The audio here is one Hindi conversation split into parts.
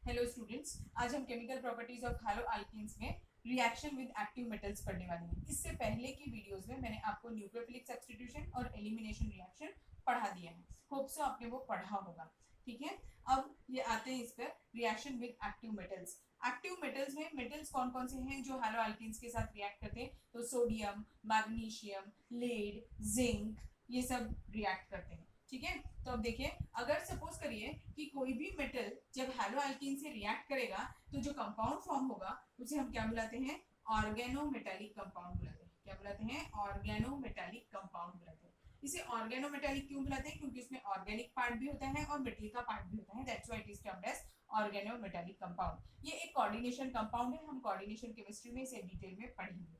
हेलो स्टूडेंट्स, आज हम chemical properties of hello alkenes में रिएक्शन विद एक्टिव मेटल्स पढ़ने वाले हैं। इससे पहले की वीडियोस में मैंने आपको न्यूक्लियोफिलिक सब्स्टिट्यूशन और एलिमिनेशन रिएक्शन पढ़ा दिया है। होप सो आपने वो पढ़ा होगा। ठीक है, अब ये आते हैं इस पर reaction with active metals. Active metals में मेटल्स कौन कौन से हैं जो हैलो अल्कीन्स के साथ रिएक्ट करते हैं? तो सोडियम, मैग्नीशियम, लेड, जिंक, ये सब रिएक्ट करते हैं। ठीक है, तो अब देखिए, अगर सपोज करिए कि कोई भी मेटल जब हैलो अल्कीन से रिएक्ट करेगा तो जो कंपाउंड फॉर्म होगा उसे हम क्या बुलाते हैं? ऑर्गेनोमेटालिक कंपाउंड बुलाते हैं। क्या बुलाते हैं? ऑर्गेनोमेटालिक कंपाउंड बुलाते हैं। इसे ऑर्गेनोमेटालिक क्यों बुलाते हैं? क्योंकि इसमें ऑर्गेनिक पार्ट भी होता है और मेटल का पार्ट भी होता है। That's why it is termed as organometallic compound. ये एक कोऑर्डिनेशन कंपाउंड है। हम कोऑर्डिनेशन केमिस्ट्री में इसे डिटेल में पढ़ेंगे।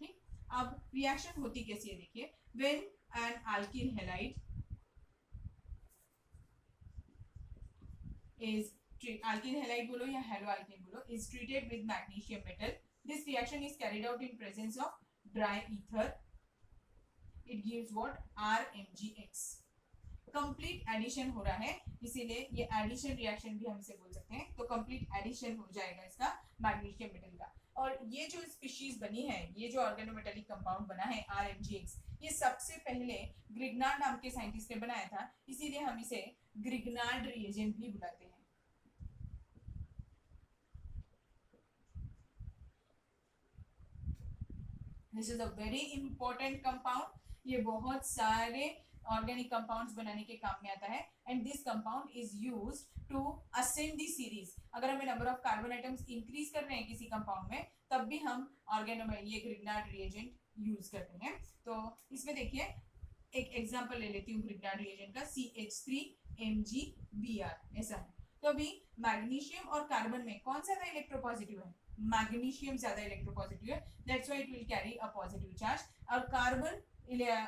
ठीक, अब रिएक्शन होती कैसी है देखिए। When an alkyne halide is alkene halide बोलो या हेलो अल्केन बोलो, is treated with magnesium metal. This reaction is carried out in presence of dry ether. It gives what? RMgX. Complete addition हो रहा है, इसीलिए ये एडिशन रिएक्शन भी हम इसे बोल सकते हैं। तो कंप्लीट एडिशन हो जाएगा इसका मैग्नीशियम मेटल का। और ये जो स्पीशीज बनी है, ये जो ऑर्गेनोमेटालिक कंपाउंड बना है RMgX, ये सबसे पहले ग्रिग्नार्ड नाम के साइंटिस्ट ने बनाया था, इसीलिए हम इसे ग्रिग्नार्ड रिएजेंट भी बुलाते हैं। This is a very important compound. ये बहुत सारे ऑर्गेनिक कंपाउंड्स बनाने के काम में आता है। And this compound is used to ascend the series. अगर हमें number of carbon items increase कर रहे हैं किसी कंपाउंड में, तब भी हम ये ग्रिग्नार्ड रिएजेंट यूज करते हैं। तो इसमें देखिए, एक एग्जांपल ले लेती हूँ ग्रिग्नार्ड रिएजेंट का, CH3MgBr ऐसा है। तो अभी मैग्नीशियम और कार्बन में कौन सा इलेक्ट्रोपॉजिटिव है? मैग्नीशियम ज्यादा इलेक्ट्रोपॉजिटिव है, that's why it will carry a positive charge. और कार्बन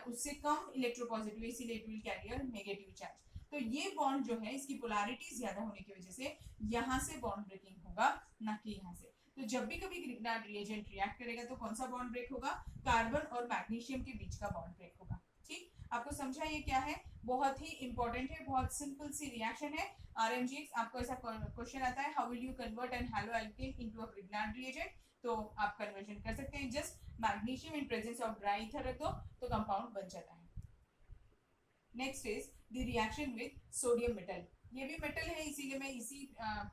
उससे कम इलेक्ट्रोपॉजिटिव है, इसीलिए it will carry a negative charge. तो ये बॉन्ड जो है, इसकी पोलैरिटी ज्यादा होने की वजह से यहाँ से बॉन्ड ब्रेकिंग होगा, ना कि यहाँ से। तो जब भी कभी ग्रिग्नार्ड रिएजेंट रिएक्ट करेगा तो कौन सा बॉन्ड ब्रेक होगा? कार्बन और मैग्नीशियम के बीच का बॉन्ड ब्रेक होगा। ठीक, आपको समझा ये क्या है? बहुत ही इंपॉर्टेंट है, बहुत सिंपल सी रिएक्शन है। RMgX, आपको ऐसा क्वेश्चन आता है, how will you convert N halo alkane into a Grignard reagent? तो आप कन्वर्जन कर सकते हैं, just magnesium in presence of dry ether रख दो तो कंपाउंड बन जाता है। Next is the reaction with sodium metal. ये भी मेटल है, इसीलिए मैं इसी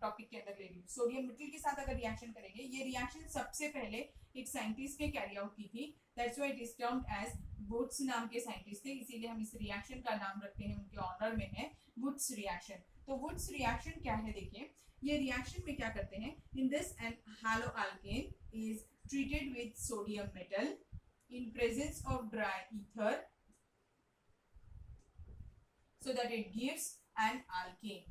टॉपिक के अंदर ले रही हूँ। सोडियम मेटल के साथ अगर रिएक्शन करेंगे, ये रिएक्शन सबसे पहले एक साइंटिस्ट ने कैरी आउट की थी। That's why it is termed as Wurtz नाम के साइंटिस्ट थे, इसीलिए हम इस रिएक्शन का नाम रखते हैं, उनके ऑनर में है वुड्स रिएक्शन। तो वुड्स रिएक्शन क्या है देखिए, ये रिएक्शन में क्या करते हैं? In this an halo alkane is treated with sodium metal in presence of dry ether so that it gives an alkane.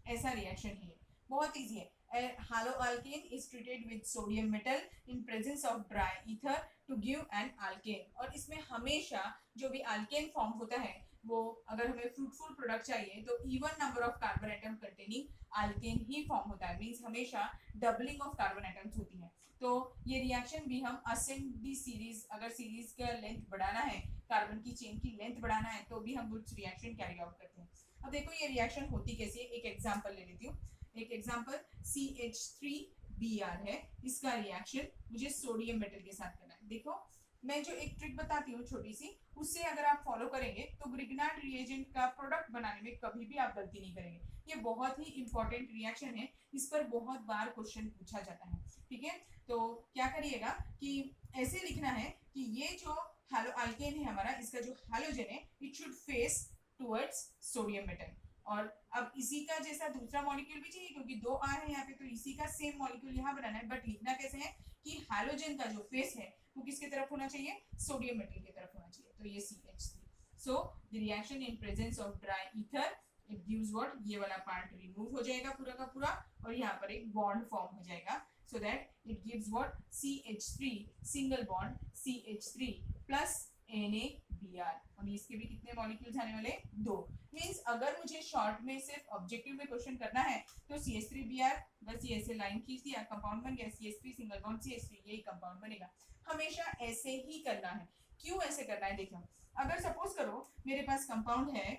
ऐसा रिएक्शन है, बहुत इजी है। Halo alkane is treated with sodium metal in presence of dry ether to give an alkane. और इसमें हमेशा जो भी अल्केन फॉर्म होता है, वो अगर हमें फ्रूटफुल प्रोडक्ट चाहिए तो even number of carbon atom containing alkane he form होता है। मींस हमेशा डबलिंग ऑफ कार्बन आइटम्स होती है। तो ये रिएक्शन भी हम असेंड दी सीरीज, अगर सीरीज का लेंथ बढ़ाना है, कार्बन की चेन की लेंथ बढ़ाना है, तो भी हम वुड्स रिएक्शन कैरी आउट करते हैं। अब देखो ये रिएक्शन होती कैसी है, एक एग्जांपल ले लेती हूँ। एक एग्जांपल CH3Br है, इसका रिएक्शन मुझे सोडियम मेटल के साथ करना है। देखो, मैं जो एक ट्रिक बताती हूँ छोटी सी, उससे अगर आप फॉलो करेंगे तो ग्रिग्नार्ड रिएजेंट का प्रोडक्ट बनाने में कभी भी आप गलती नहीं करेंगे। ये बहुत ही इंपॉर्टेंट रिएक्शन है, इस पर बहुत बार क्वेश्चन पूछा जाता है। ठीक है, तो क्या करिएगा कि ऐसे लिखना है कि ये जो हैलो अल्केन है हमारा, इसका जो हैलोजन है, it should face towards sodium metal. और अब इसी का जैसा दूसरा मॉलिक्यूल भी चाहिए, क्योंकि दो आर है यहाँ पे, तो इसी का सेम मॉलिक्यूल यहाँ बनाना है। बट लिखना कैसे है कि हैलोजन का जो फेस है वो किसकी तरफ होना चाहिए? सोडियम मेटल की तरफ होना चाहिए। तो ये CH3। So the reaction in presence of dry ether, it gives what? ये वाला पार्ट रिमूव हो जाएगा पूरा का पूरा, और यहाँ पर एक बॉन्ड फॉर्म हो जाएगा। so that it gives what? CH3 single bond CH3 plus NaBr। और इसके भी कितने मॉलिक्यूल्स आने वाले? दो। मींस अगर मुझे शॉर्ट में सिर्फ ऑब्जेक्टिव में क्वेश्चन करना है तो CH3Br, बस ये ऐसे लाइन खींच दिया, कंपाउंड बन गया। CH3 सिंगल बॉन्ड CH3, यही कंपाउंड बनेगा। हमेशा ऐसे ही करना है। क्यों ऐसे करना है देखो, अगर सपोज करो मेरे पास कंपाउंड है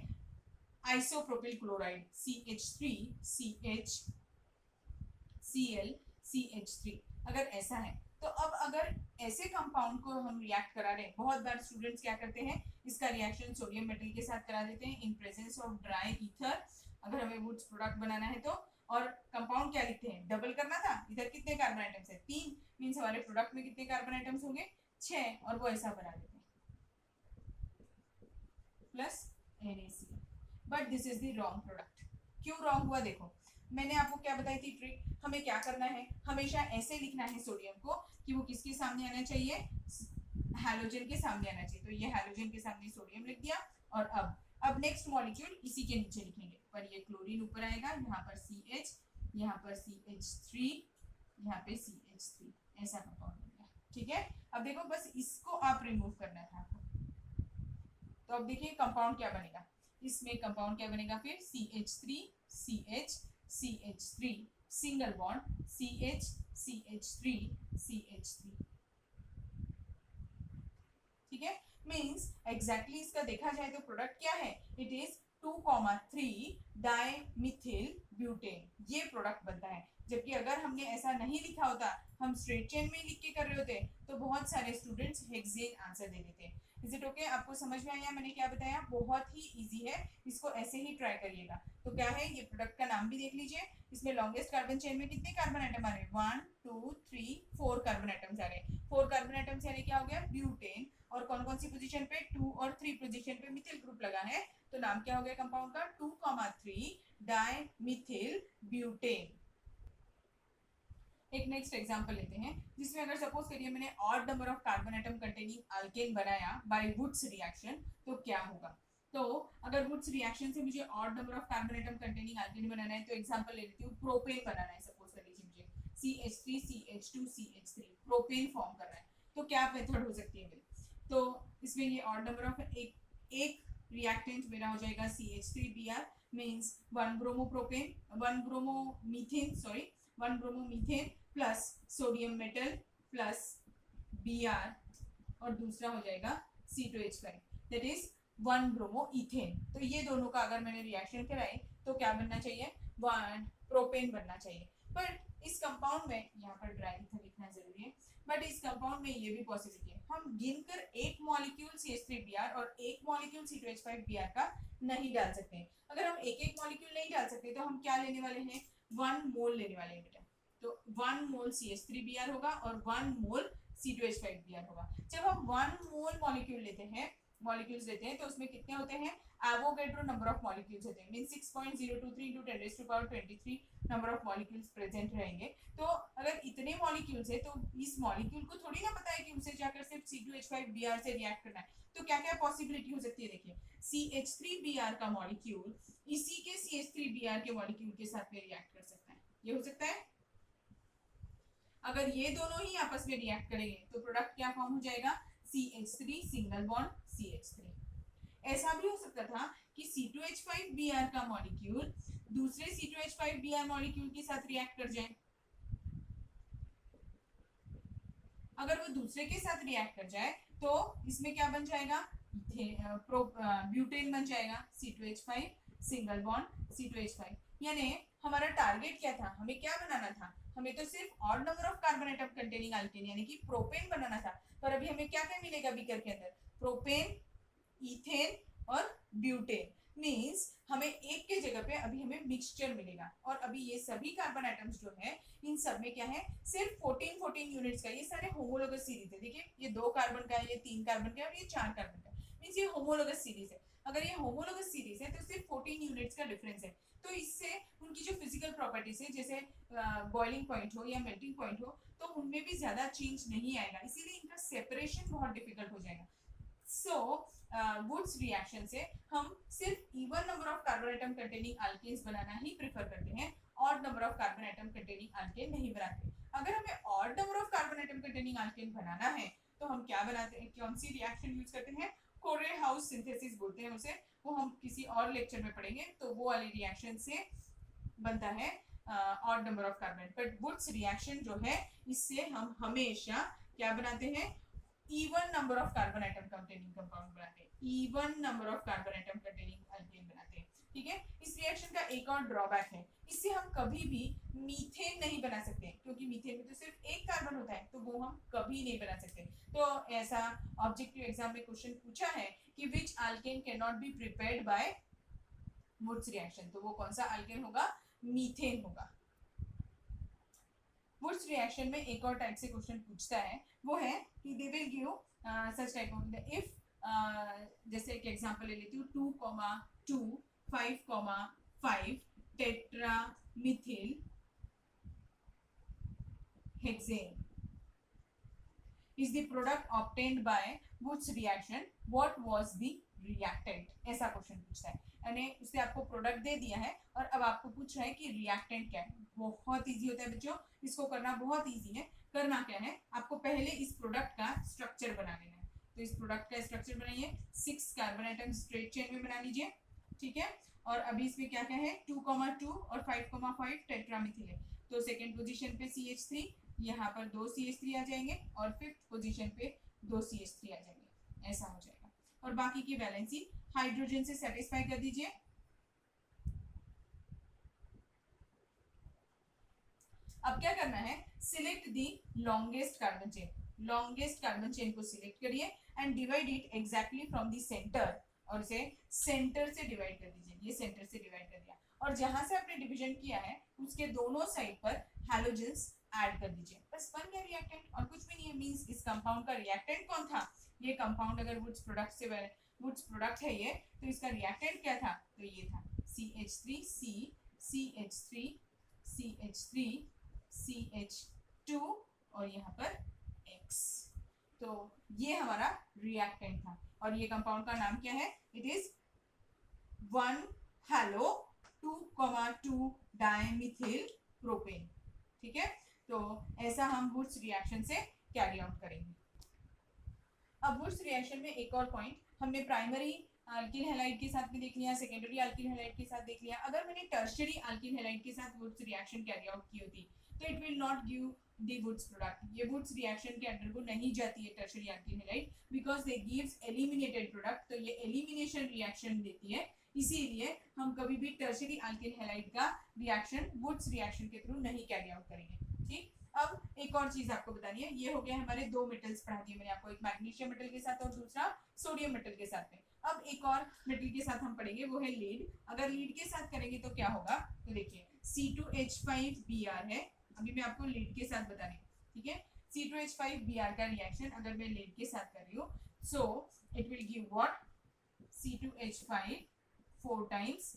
आइसोप्रोपिल क्लोराइड CH3CHCl अगर ऐसा है, तो अब अगर ऐसे कंपाउंड को हम रिएक्ट करा रहे हैं, बहुत बार स्टूडेंट्स क्या करते हैं, इसका रिएक्शन सोडियम मेटल के साथ करा देते हैं इन प्रेजेंस ऑफ ड्राई ईथर, अगर हमें वुड्स प्रोडक्ट बनाना है तो। और कंपाउंड क्या लिखते हैं, डबल करना था, इधर कितने कार्बन आइटम्स है 3, मींस हमारे प्रोडक्ट में कितने कार्बन आइटम्स होंगे 6, और वो ऐसा बना देते हैं plus NaCl, but this is the wrong product. क्यों रॉन्ग हुआ, देखो मैंने आपको क्या बताई थी ट्रिक, हमें क्या करना है, हमेशा ऐसे लिखना है सोडियम को कि वो किसके सामने आना चाहिए, हैलोजन के सामने आना चाहिए, तो ये हैलोजन के सामने सोडियम लिख दिया। और अब नेक्स्ट मॉलिक्यूल इसी के नीचे लिखेंगे, पर ये क्लोरीन ऊपर आएगा, यहाँ पर CH, यहाँ पर CH3, यहाँ पे CH3, ऐसा कंपाउंड बन गया। ठीक है, अब देखो बस इसको आप रिमूव करना था आपको, तो अब देखिए कंपाउंड क्या बनेगा, इसमें कंपाउंड क्या बनेगा फिर CH3 CH CH3 single bond CH CH3 CH3। ठीक है, मींस एग्जैक्टली इसका देखा जाए तो प्रोडक्ट क्या है, इट इज 2,3 डाइमिथिल ब्यूटेन, ये प्रोडक्ट बनता है। जबकि अगर हमने ऐसा नहीं लिखा होता, हम स्ट्रेट चेन में लिख के कर रहे होते, तो बहुत सारे स्टूडेंट्स हेक्सेन आंसर दे देते। इज इट ओके, आपको समझ में आया मैंने क्या बताया, बहुत ही इजी है, इसको ऐसे ही ट्राई करिएगा। तो क्या है, ये प्रोडक्ट का नाम भी देख लीजिए, इसमें लॉन्गेस्ट कार्बन चेन में कितने कार्बन आइटम आ रहे हैं, 1 2 3 4 कार्बन आइटम्स आ रहे हैं। 4 कार्बन आइटम्स यानी क्या हो गया, ब्यूटेन, और कौन कौन सी पोजीशन पे, 2 और 3 पोजीशन पे मिथिल ग्रुप लगा है, तो नाम क्या हो गया कंपाउंड का, 2,3 डाइमिथिल ब्यूटेन। एक नेक्स्ट एग्जांपल लेते हैं, जिसमें अगर सपोज करिए मैंने odd number of carbon atom containing alkane बनाया बाय वुड्स रिएक्शन, तो क्या होगा। तो अगर वुड्स रिएक्शन से मुझे odd number of carbon atom containing alkane बनाना है, तो एग्जांपल ले लेती हूँ, प्रोपेन बनाना है, सपोज कर लीजिए मुझे CH3 CH2 CH3 propane form करना है, तो क्या मेथड हो सकती है मेरी, तो इसमें ये ऑड नंबर ऑफ एक रिएक्टेंट मेरा हो जाएगा CH3Br, means 1 bromomethane plus sodium metal plus Br, और दूसरा हो जाएगा C2H5, दैट इज 1 ब्रोमोइथेन। तो ये दोनों का अगर मैंने रिएक्शन कराई तो क्या बनना चाहिए, 1 प्रोपेन बनना चाहिए। बट इस कंपाउंड में, यहाँ पर ड्राई ईथर लिखना जरूरी है, बट इस कंपाउंड में ये भी पॉसिबिलिटी है, हम गिनकर एक मॉलिक्यूल CH3Br और एक मॉलिक्यूल C2H5Br का नहीं डाल सकते। अगर हम एक एक मॉलिक्यूल नहीं डाल सकते, तो हम क्या लेने वाले हैं, 1 मोल लेने वाले हैं बेटा, तो 1 मोल CH3Br होगा और 1 मोल C2H5Br होगा। जब हम 1 मोल मॉलिक्यूल लेते हैं तो उसमें कितने होते हैं, एवोगैड्रो नंबर ऑफ मॉलिक्यूल्स होते हैं, mean 6.023 × 10⁻23 number of molecules present रहेंगे। तो अगर इतने मॉलिक्यूल्स है, तो इस मॉलिक्यूल को थोड़ी ना पता है कि उसे जाकर सिर्फ C2H5Br से रिएक्ट करना है, तो क्या क्या पॉसिबिलिटी हो सकती है, देखिए CH3Br का मॉलिक्यूल इसी के CH3Br के मॉलिक्यूल के साथ में रिएक्ट कर सकता है, ये हो सकता है। अगर ये दोनों ही आपस में रिएक्ट करेंगे तो प्रोडक्ट क्या फॉर्म हो जाएगा, CH3 सिंगल बॉन्ड CH3। ऐसा भी हो सकता था कि C2H5Br का मॉलिक्यूल दूसरे C2H5Br मॉलिक्यूल के साथ रिएक्ट कर जाए। अगर वो दूसरे के साथ रिएक्ट कर जाए तो इसमें क्या बन जाएगा, ब्यूटेन बन जाएगा, C2H5 सिंगल बॉन्ड C2H5। यानी हमारा टारगेट क्या था, हमें क्या बनाना था, हमें तो सिर्फ odd number of carbon atom containing alkane यानी कि प्रोपेन बनाना था, पर अभी हमें क्या क्या मिलेगा बीकर के अंदर, प्रोपेन, इथेन और ब्यूटेन, मींस हमें एक के जगह पे अभी हमें मिक्सचर मिलेगा। और अभी ये सभी कार्बन एटम्स जो है, इन सब में क्या है, सिर्फ 14 यूनिट्स का, ये सारे होमोलोगस सीरीज है। देखिए ये 2 कार्बन का है, ये 3 कार्बन का है और ये 4 कार्बन का है, मींस ये होमोलोगस सीरीज है। अगर ये होमोलोगस सीरीज है तो सिर्फ 14 यूनिट्स का डिफरेंस है, तो इससे उनकी जो फिजिकल प्रॉपर्टीज है, जैसे बॉइलिंग पॉइंट हो या मेल्टिंग पॉइंट हो, तो उनमें भी ज्यादा चेंज नहीं आएगा, इसीलिए इनका सेपरेशन बहुत डिफिकल्ट हो जाएगा। सो वुड्स रिएक्शन से हम सिर्फ even number of carbon atom containing alkanes बनाना ही प्रेफर करते हैं, odd number of carbon atom containing alkane नहीं बनाते। अगर हमें odd number of carbon atom containing alkane बनाना है तो हम क्या बनाते हैं, कौन सी रिएक्शन यूज करते हैं, कोरे-हाउस सिंथेसिस बोलते हैं उसे, वो हम किसी और लेक्चर में पढ़ेंगे। तो वो वाली रिएक्शन से बनता है odd number of carbon. But Wurtz reaction जो है, इससे हम हमेशा क्या बनाते हैं, even number of carbon atom containing compound बनाते हैं, even number of carbon atom containing alkane बनाते हैं। ठीक है, इस रिएक्शन का एक और ड्रॉबैक है, इससे हम कभी भी मीथेन नहीं बना सकते, क्योंकि मीथेन में तो सिर्फ एक कार्बन होता है, तो वो हम कभी नहीं बना सकते। तो ऐसा ऑब्जेक्टिव एग्जाम में क्वेश्चन पूछा है कि which alkane can not be prepared by Wurtz reaction, तो वो कौन सा अल्केन होगा, मीथेन होगा। वुड्स रिएक्शन में एक और टाइप से क्वेश्चन पूछता है, वो है कि they will give such type of if, जैसे एक एग्जांपल ले लेती हूँ, 2,2 5,5 tetra Mithil hexane is the product obtained by Woods reaction, what was the reactant, ऐसा क्वेश्चन पूछता है। यानी उसने आपको प्रोडक्ट दे दिया है और अब आपको पूछ रहा है कि रिएक्टेंट क्या है। बहुत इजी होता है बच्चों, इसको करना बहुत इजी है। करना क्या है, आपको पहले इस प्रोडक्ट का स्ट्रक्चर बना लेना है। तो इस प्रोडक्ट का स्ट्रक्चर बनाइए, 6 कार्बन आइटम स्ट्रेट चेन में बना लीजिए। ठीक है, और अभी इसमें क्या क्या है, 2,2 और 5,5 टेट्रामिथिल है, तो सेकेंड पोजीशन पे CH3, यहाँ पर 2 CH3 आ जाएंगे और फिफ्थ पोजीशन पे 2 CH3 आ जाएंगे, ऐसा हो जाएगा। और बाकी की वैलेंसी हाइड्रोजन से सेटिस्फाई कर दीजिए। अब क्या करना है, select the longest carbon chain, longest carbon chain को सिलेक्ट करिए and divide it exactly from the centre, और इसे सेंटर से डिवाइड कर दीजिए। ये सेंटर से डिवाइड कर दिया, और जहां से आपने डिवीजन किया है उसके दोनों साइड पर हैलोजेंस ऐड कर दीजिए, बस बन गया रिएक्टेंट, और कुछ भी नहीं है। मींस इस कंपाउंड का रिएक्टेंट कौन था, ये कंपाउंड अगर वुड्स प्रोडक्ट से, वुड्स प्रोडक्ट है ये, तो इसका रिएक्टेंट क्या था, तो ये था CH3C CH3 CH3 CH2 और यहाँ पर X, तो ये हमारा रिएक्टेंट था। और ये कंपाउंड का नाम क्या है, इट इज 1 हैलो 2,2 डाइमिथिल प्रोपेन। ठीक है, तो ऐसा हम वुड्स रिएक्शन से कैरी आउट करेंगे। अब वुड्स रिएक्शन में एक और पॉइंट, हमने प्राइमरी अल्किल हैलाइड के साथ में देख लिया, सेकेंडरी अल्किल हैलाइड के साथ देख लिया। अगर मैंने टर्शियरी अल्किल हैलाइड के साथ वुड्स रिएक्शन कैरी आउट की होती तो it will not give the Wurtz product, ये वुड्स रिएक्शन के अंडर को नहीं जाती है tertiary alkyl halide, because they gives eliminated product, तो ये एलिमिनेशन रिएक्शन देती है, इसीलिए हम कभी भी टर्शियरी अल्किल हैलाइड का रिएक्शन वुड्स रिएक्शन के थ्रू नहीं कैरी आउट करेंगे। ठीक, अब एक और चीज आपको बतानी है, ये हो गया हमारे 2 मेटल्स पढ़ा दिए मैंने आपको, एक मैग्नीशियम मेटल के साथ और दूसरा सोडियम मेटल के साथ में। अब एक और मेटल के साथ हम पढ़ेंगे, वो है लीड। अगर लीड के साथ करेंगे तो क्या होगा, तो देखिए C2H5Br है, अभी मैं आपको लीड के साथ बता रही हूँ। ठीक है, C2H5Br का रिएक्शन अगर मैं लीड के साथ कर रही हूँ, so it will give what, C2H5 4 times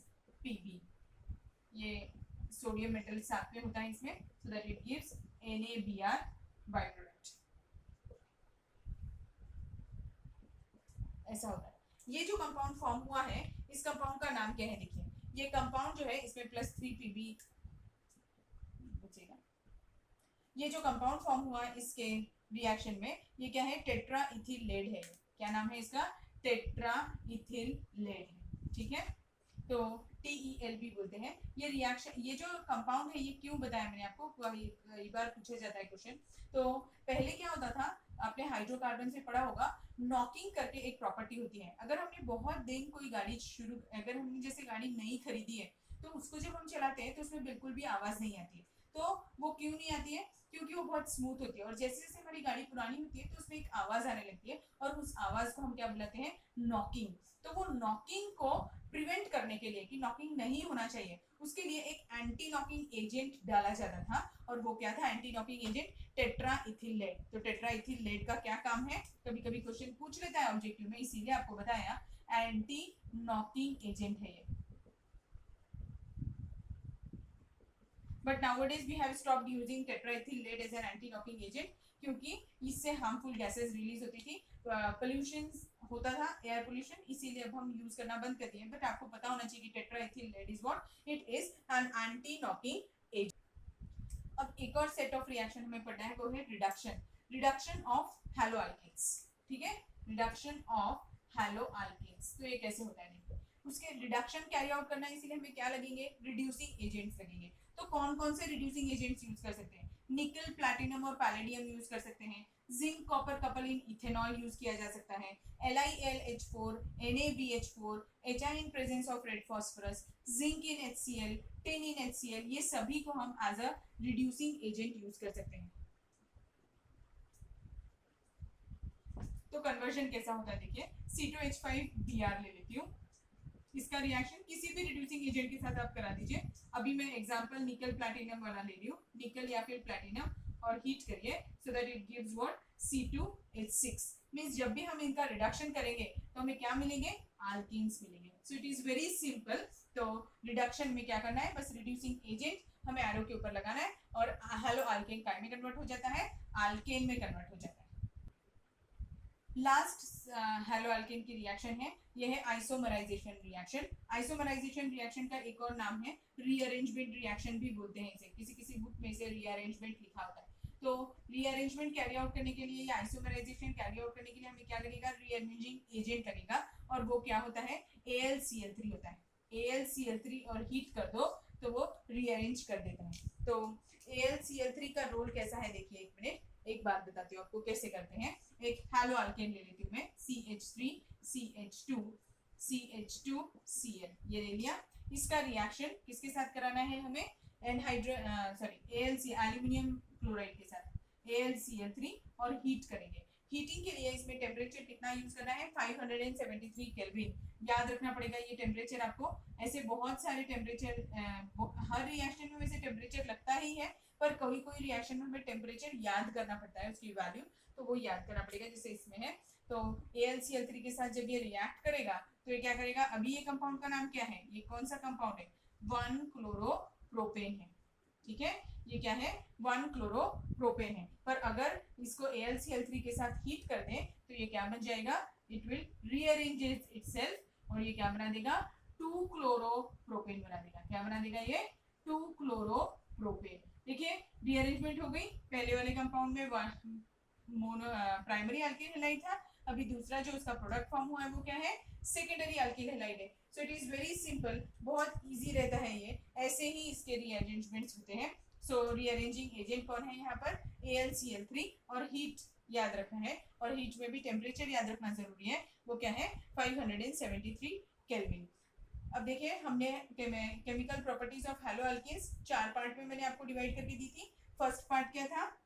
Pb, ये सोडियम मेटल साथ में होता है इसमें, so that it gives NaBr by product, ऐसा होता है। ये जो कंपाउंड फॉर्म हुआ है, इस कंपाउंड का नाम क्या है, देखिए ये कंपाउंड जो है इसमें +3 Pb बचेगा। ये जो कंपाउंड फॉर्म हुआ इसके रिएक्शन में, ये क्या है, टेट्रा इथिल लेड है। क्या नाम है इसका, टेट्रा इथिल लेड है। ठीक है, तो TeLB बोलते हैं। ये रिएक्शन, ये जो कंपाउंड है, ये क्यों बताया मैंने आपको, कई बार पूछा जाता है क्वेश्चन। तो पहले क्या होता था, आपने हाइड्रोकार्बन से पढ़ा होगा, नॉकिंग करके एक प्रॉपर्टी होती है। अगर हमने बहुत दिन कोई गाड़ी अगर हमने जैसे गाड़ी नई खरीदी है, तो उसको जब हम चलाते हैं तो उसमें बिल्कुल भी आवाज नहीं आती है। तो वो क्यों नहीं आती है, क्योंकि वो बहुत स्मूथ होती है, और जैसे जैसे हमारी गाड़ी पुरानी होती है तो उसमें एक आवाज आने लगती है, और उस आवाज को हम क्या बुलाते हैं, नॉकिंग। तो वो नॉकिंग को प्रिवेंट करने के लिए, कि नॉकिंग नहीं होना चाहिए, उसके लिए एक एंटी नॉकिंग एजेंट डाला जाता था, और वो क्या था anti knocking agent, tetra ethyl lead. तो टेट्रा इथिल लेड का क्या काम है, कभी कभी क्वेश्चन पूछ लेता है ऑब्जेक्टिव में, इसीलिए आपको बताया एंटी नॉकिंग एजेंट है ये। But nowadays we have stopped using tetraethyl lead as an anti knocking agent, क्योंकि इससे हार्मफुल गैसेस रिलीज होती थी, पोल्यूशन होता था, एयर पोल्यूशन, इसीलिए अब हम यूज करना बंद कर दिए। बट आपको पता होना चाहिए कि tetraethyl lead is what, it is an anti knocking agent. अब एक और सेट ऑफ रिएक्शन हमें पढ़ना है, वो है रिडक्शन, रिडक्शन ऑफ हैलोअल्केन्स। ठीक है, रिडक्शन ऑफ हैलोअल्केन्स, तो ये कैसे होता है, देखो उसके रिडक्शन कैरी आउट करना है, इसीलिए हमें क्या लगेंगे, रिड्यूसिंग एजेंट्स लगेंगे। तो कौन कौन से रिड्यूसिंग एजेंट्स यूज कर सकते हैं, निकल प्लैटिनम और पैलेडियम यूज कर सकते हैं, zinc copper couple in ethanol use किया जा सकता है, LiLH4, NaBH4, HI in presence of red phosphorus, zinc in HCl, tin in HCl, ये सभी को हम as a reducing agent use कर सकते हैं। तो कन्वर्जन कैसा होता है देखिए, C2H5Br ले लेती हूँ, इसका रिएक्शन किसी भी रिड्यूसिंग एजेंट के साथ आप करा दीजिए। अभी मैं एग्जांपल निकल प्लैटिनम वाला ले रही हूँ, निकल या फिर प्लैटिनम, और हीट करिए so that it gives what C2H6। Means जब भी हम इनका रिडक्शन करेंगे तो हमें क्या मिलेंगे, अल्कीन्स मिलेंगे। So it is very simple. तो रिडक्शन में क्या करना है, बस रिड्यूसिंग एजेंट हमें एरो के ऊपर लगाना है और हेलो अल्केन काय में कन्वर्ट हो जाता है, अल्केन में कन्वर्ट हो जाता है। लास्ट हेलो अल्केन की रिएक्शन है, यह है आइसोमराइजेशन रिएक्शन। आइसोमराइजेशन रिएक्शन का एक और नाम है रीअरेंजमेंट रिएक्शन भी बोलते हैं इसे, किसी किसी बुक में इसे रीअरेंजमेंट लिखा होता है। तो रीअरेंजमेंट कैरी आउट करने के लिए या आइसोमराइजेशन कैरी आउट करने के लिए हमें क्या लगेगा, रीअरेंजिंग एजेंट लगेगा, और वो क्या होता है, AlCl3 होता है। AlCl3 और हीट कर दो तो वो रीअरेंज कर देता है। तो AlCl3 का रोल कैसा है देखिए, एक मिनट एक बात बताती हूँ आपको कैसे करते हैं। एक हेलो अल्केन ले लेती हूँ मैं, CH3 CH2 CH2 Cl, ये ले लिया। इसका रिएक्शन किसके साथ कराना है हमें, एल्यूमिनियम क्लोराइड के साथ, AlCl3, और हीट करेंगे। हीटिंग के लिए इसमें टेम्परेचर कितना यूज करना है, 573 केल्विन। याद रखना पड़ेगा ये टेम्परेचर आपको, ऐसे बहुत सारे टेम्परेचर, हर रिएक्शन में वैसे टेम्परेचर लगता ही है, पर कोई कोई रिएक्शन में हमें टेम्परेचर याद करना पड़ता है उसकी वैल्यू, तो वो याद करना पड़ेगा, जैसे इसमें है। तो AlCl3 के साथ जब ये रिएक्ट करेगा तो ये क्या करेगा, अभी ये कंपाउंड का नाम क्या है, ये कौन सा कंपाउंड है, 1-क्लोरोप्रोपेन है, ठीक है, ये क्या है, 1-क्लोरोप्रोपेन है। पर अगर इसको AlCl3 के साथ हीट कर दें तो ये क्या बन जाएगा, इट विल रीअरेंज इटसेल्फ, और ये क्या बना देगा, 2-क्लोरोप्रोपेन बना देगा। क्या बना देगा ये, 2-क्लोरोप्रोपेन। देखिए रीअरेंजमेंट हो गई, पहले वाले कंपाउंड में मोनो प्राइमरी अल्किल हैलाइड था, अभी दूसरा जो उसका प्रोडक्ट फॉर्म हुआ है वो क्या है, सेकेंडरी अल्किल हैलाइड है। So it is very simple, बहुत इजी रहता है ये, ऐसे ही इसके रीअरेंजमेंट्स होते हैं। सो रीअरेंजिंग एजेंट कौन है यहाँ पर, AlCl3, और हीट याद रखना है, और हीट में भी टेम्परेचर याद रखना जरूरी है, वो क्या है, 573 केल्विन। अब देखिए हमने chemical properties of halo alkanes 4 part में मैंने आपको डिवाइड करके दी थी। फर्स्ट पार्ट क्या था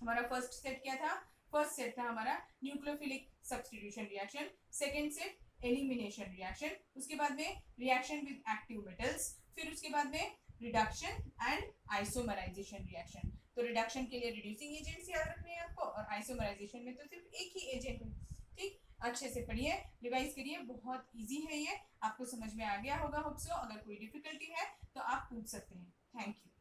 हमारा, फर्स्ट सेट क्या था, फर्स्ट सेट था हमारा nucleophilic substitution reaction, second set elimination reaction, उसके बाद में रिएक्शन विद एक्टिव मेटल्स, फिर उसके बाद में रिडक्शन एंड आइसोमराइजेशन रिएक्शन। तो रिडक्शन के लिए रिड्यूसिंग एजेंट्स याद रखने हैं आपको, और आइसोमराइजेशन में तो सिर्फ एक ही एजेंट है। ठीक, अच्छे से पढ़िए, रिवाइज करिए, बहुत इजी है ये, आपको समझ में आ गया होगा होप सो। अगर कोई डिफिकल्टी है तो आप पूछ सकते हैं। Thank you.